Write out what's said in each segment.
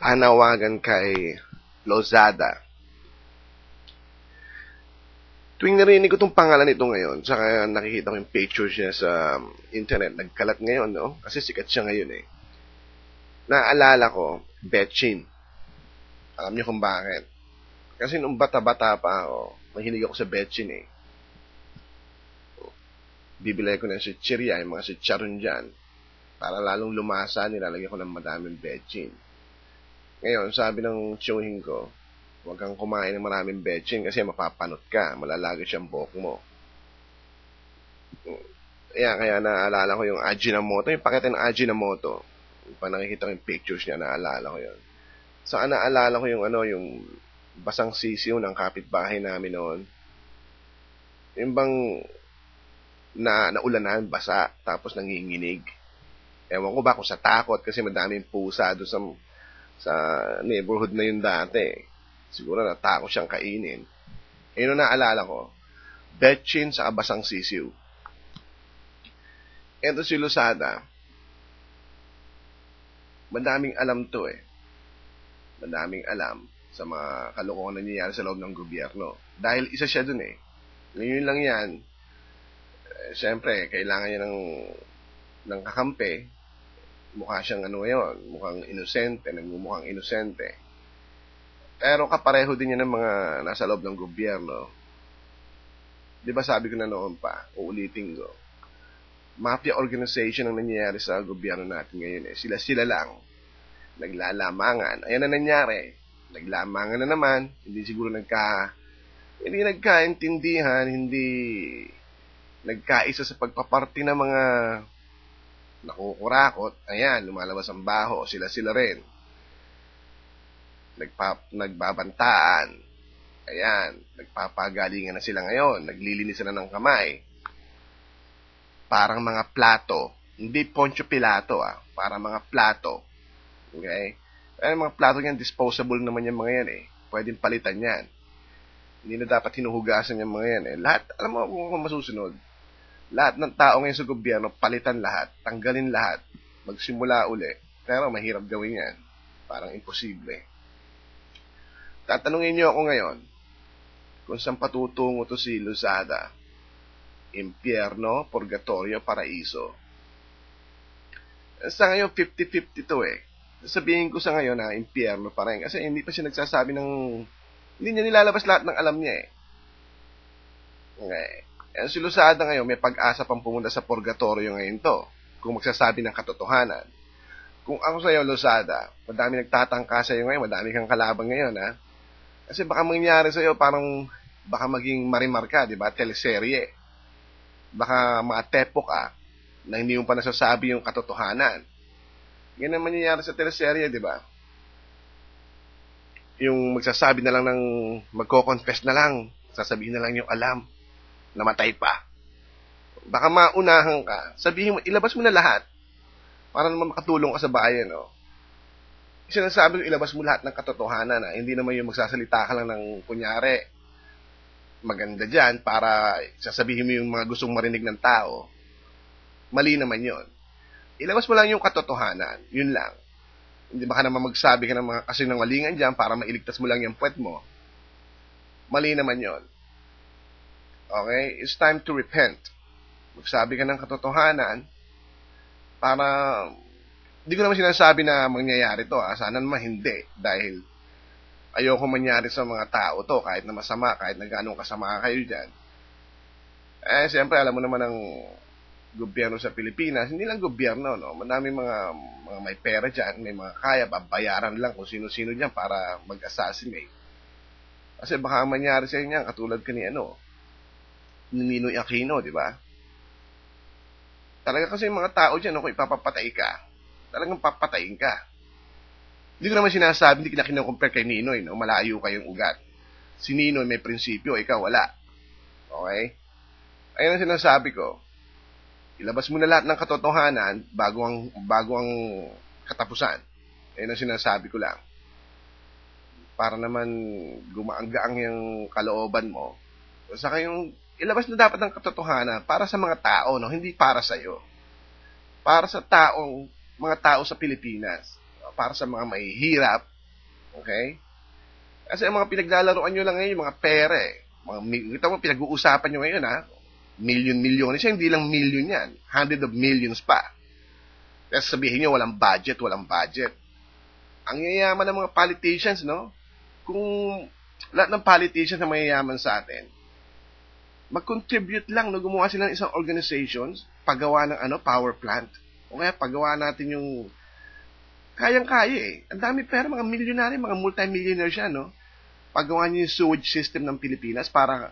Panawagan kay Lozada. Tuwing narinig ko itong pangalan nito ngayon, saka nakikita ko yung pictures niya sa internet, nagkalat ngayon, no? Kasi sikat siya ngayon eh. Naalala ko, Betchin. Alam niyo kung bakit? Kasi nung bata-bata pa ako, mahilig ako sa Betchin eh. Bibili ko ng chichirya, yung mga chicharon dyan. Para lalong lumasa, nilalagay ko ng madaming Betchin. Ngayon, sabi ng tiyuhin ko, huwag kang kumain ng maraming Betchin kasi mapapanot ka, malalagay siyang buhok mo. Kaya naalala ko yung Ajinomoto, yung pakete ng Ajinomoto. Pag nakikita ko yung pictures niya, naalala ko yun. Saka naalala ko yung yung basang sisiw ng kapitbahay namin noon. Yung bang naulanan, basa, tapos nanginginig. Ewan ko ba kung sa takot kasi madaming pusa doon sa neighborhood na yun dati. Siguro natakot siyang kainin. Yun ang naalala ko. Betchin sa basang sisiw. Ito si Lozada. Madaming alam to eh. Madaming alam sa mga kalokohan na nangyayari sa loob ng gobyerno. Dahil isa siya dun eh. Ngayon lang yan. Siyempre, kailangan niya ng kakampi. Mukha siyang ngayon. Mukhang inosente. Nagmumukhang inosente. Pero kapareho din yan ng mga nasa loob ng gobyerno. Di ba sabi ko na noon pa, uulitin ko. Mafia organization ang nangyayari sa gobyerno natin ngayon eh. Sila lang. Naglalamangan. Ayan na nangyari. Naglamangan na naman. Hindi siguro hindi nagkaintindihan, hindi nagkaisa sa pagpaparty ng mga nakukurakot. Ayan, lumalabas ang baho. Sila rin. Nagbabantaan. Ayan, nagpapagalingan na sila ngayon. Naglilinis na ng kamay. Parang mga plato. Hindi Poncio Pilato Parang mga plato. Okay? Pero mga plato yan, disposable naman yung mga yan eh. Pwedeng palitan yan. Hindi na dapat hinuhugasan yung mga yan eh. Lahat, alam mo kung masusunod. Lahat ng tao ngayon sa gobyerno, palitan lahat. Tanggalin lahat. Magsimula uli. Pero mahirap gawin yan. Parang imposible. Tatanungin niyo ako ngayon kung saan patutungo to si Lozada. Impyerno, purgatorio, paraiso. Sa ngayon, 50-50 to eh. Sabihin ko sa ngayon na impyerno pa rin. Kasi hindi pa siya nagsasabi hindi niya nilalabas lahat ng alam niya eh. Okay. Si Lozada ngayon, may pag-asa pang pumunta sa purgatorio ngayon to. Kung magsasabi ng katotohanan. Kung ako sa'yo, Lozada, madami nagtatangka sa'yo ngayon, madami kang kalaban ngayon Kasi baka mangyari sa'yo parang baka maging Marimar ka, di ba? Teleserye. Baka maatepok na hindi mo pa nasasabi yung katotohanan. Yan ang mangyayari sa teleserye, di ba? Yung magsasabi na lang magko-confess na lang, sasabihin na lang yung alam, namatay pa. Baka maunahan ka, sabihin mo, ilabas mo na lahat para naman makatulong ka sa bayan, Sinasabi ko, ilabas mo lahat ng katotohanan hindi naman yung magsasalita ka lang ng kunyari maganda dyan para sasabihin mo yung mga gustong marinig ng tao. Mali naman yon. Ilabas mo lang yung katotohanan. Yun lang. Hindi ba ka naman magsabi ka ng mga kasinungalingan dyan para mailigtas mo lang yung puwet mo. Mali naman yon. Okay? It's time to repent. Magsabi ka ng katotohanan para hindi ko naman sinasabi na mangyayari to Sana naman hindi. Dahil ayoko mangyari sa mga tao to kahit na masama, kahit na gano'ng kasama kayo dyan. Siyempre, alam mo naman ang gobyerno sa Pilipinas. Hindi lang gobyerno, Madaming mga may pera dyan, may mga kaya, babayaran lang kung sino-sino dyan para mag-assassinate. Kasi baka mangyari sa inyo katulad ka ni Ninoy Aquino, di ba? Talaga kasi yung mga tao dyan, kung ipapapatay ka, talagang papatayin ka. Hindi ko naman sinasabi, hindi kinakompare kay Ninoy, malayo kayong ugat. Si Ninoy may prinsipyo, ikaw wala. Okay? Ayun ang sinasabi ko. Ilabas mo na lahat ng katotohanan bago ang katapusan. Ayun ang sinasabi ko lang. Para naman gumaanggaang yung kalooban mo. Saka yung ilabas na dapat ng katotohanan para sa mga tao, hindi para sa iyo. Para sa mga tao sa Pilipinas. Para sa mga mahihirap, Okay? Kasi ang mga pinaglalaroan nyo lang ngayon, yung mga pera eh. Kita mo, pinag-uusapan nyo ngayon ha. Million-million. Siya, hindi lang million yan. Hundred of millions pa. Tapos sabihin nyo, walang budget, walang budget. Ang yayaman ng mga politicians, no? Kung lahat ng politicians na mayayaman sa atin, mag-contribute lang, no? Gumawa sila ng isang organizations, paggawa ng power plant. O kaya paggawa natin yung kayang-kaya eh. Ang dami pera, mga milyonary, mga multi-millionaire siya, no? Paggawa niyo yung sewage system ng Pilipinas para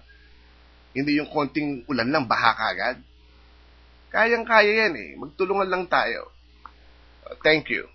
hindi yung konting ulan lang, baha kagad. Kayang-kaya yan eh. Magtulungan lang tayo. Thank you.